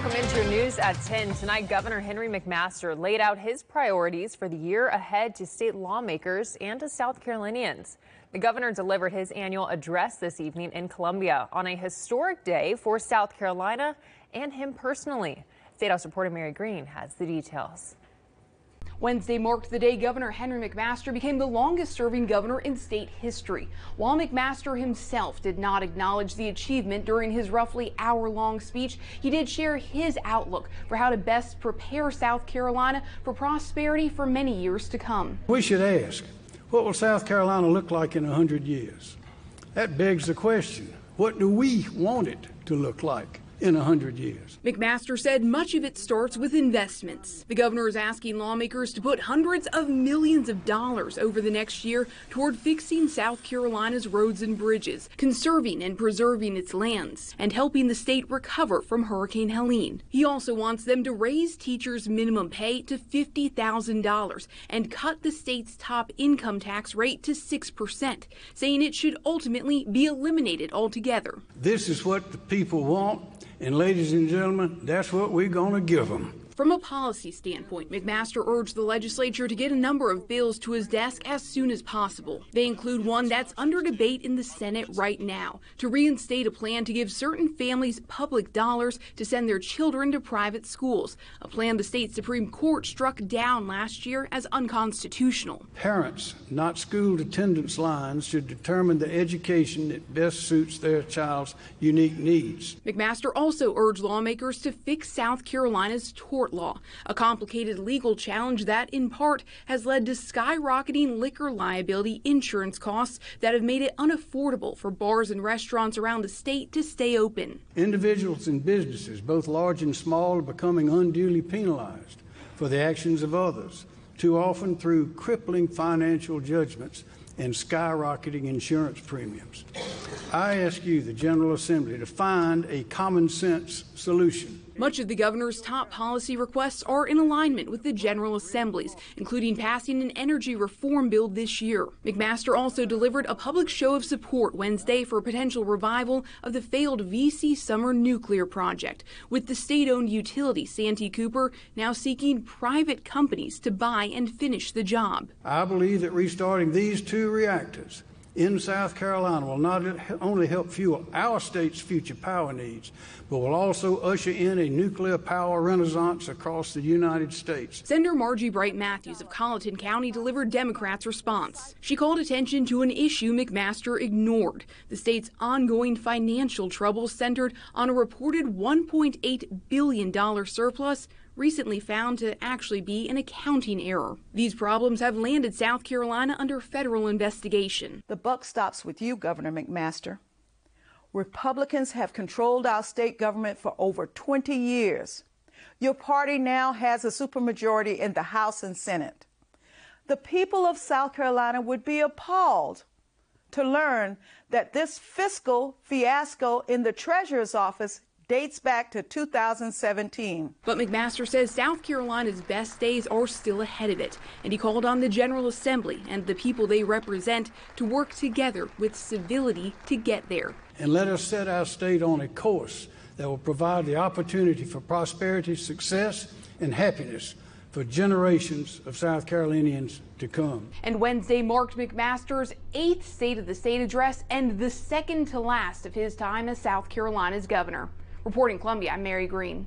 Welcome into your news at 10. Tonight, Governor Henry McMaster laid out his priorities for the year ahead to state lawmakers and to South Carolinians. The governor delivered his annual address this evening in Columbia on a historic day for South Carolina and him personally. State House reporter Mary Green has the details. Wednesday marked the day Governor Henry McMaster became the longest-serving governor in state history. While McMaster himself did not acknowledge the achievement during his roughly hour-long speech, he did share his outlook for how to best prepare South Carolina for prosperity for many years to come. We should ask, what will South Carolina look like in 100 years? That begs the question, what do we want it to look like in 100 years? McMaster said much of it starts with investments. The governor is asking lawmakers to put hundreds of millions of dollars over the next year toward fixing South Carolina's roads and bridges, conserving and preserving its lands, and helping the state recover from Hurricane Helene. He also wants them to raise teachers' minimum pay to $50,000 and cut the state's top income tax rate to 6%, saying it should ultimately be eliminated altogether. This is what the people want. And ladies and gentlemen, that's what we're going to give them. From a policy standpoint, McMaster urged the legislature to get a number of bills to his desk as soon as possible. They include one that's under debate in the Senate right now to reinstate a plan to give certain families public dollars to send their children to private schools, a plan the state Supreme Court struck down last year as unconstitutional. Parents, not school attendance lines, should determine the education that best suits their child's unique needs. McMaster also urged lawmakers to fix South Carolina's tort law, a complicated legal challenge that, in part, has led to skyrocketing liquor liability insurance costs that have made it unaffordable for bars and restaurants around the state to stay open. Individuals and businesses, both large and small, are becoming unduly penalized for the actions of others, too often through crippling financial judgments and skyrocketing insurance premiums. I ask you, the General Assembly, to find a common sense solution. Much of the governor's top policy requests are in alignment with the General Assembly's, including passing an energy reform bill this year. McMaster also delivered a public show of support Wednesday for a potential revival of the failed VC Summer nuclear project, with the state-owned utility Santee Cooper now seeking private companies to buy and finish the job. I believe that restarting these two reactors in South Carolina will not only help fuel our state's future power needs, but will also usher in a nuclear power renaissance across the United States. Senator Margie Bright Matthews of Colleton County delivered Democrats' response. She called attention to an issue McMaster ignored, the state's ongoing financial troubles centered on a reported $1.8 billion surplus recently found to actually be an accounting error. These problems have landed South Carolina under federal investigation. The buck stops with you, Governor McMaster. Republicans have controlled our state government for over 20 years. Your party now has a supermajority in the House and Senate. The people of South Carolina would be appalled to learn that this fiscal fiasco in the Treasurer's office dates back to 2017. But McMaster says South Carolina's best days are still ahead of it, and he called on the General Assembly and the people they represent to work together with civility to get there. And let us set our state on a course that will provide the opportunity for prosperity, success, and happiness for generations of South Carolinians to come. And Wednesday marked McMaster's 8th State of the State address and the second to last of his time as South Carolina's governor. Reporting Columbia, I'm Mary Green.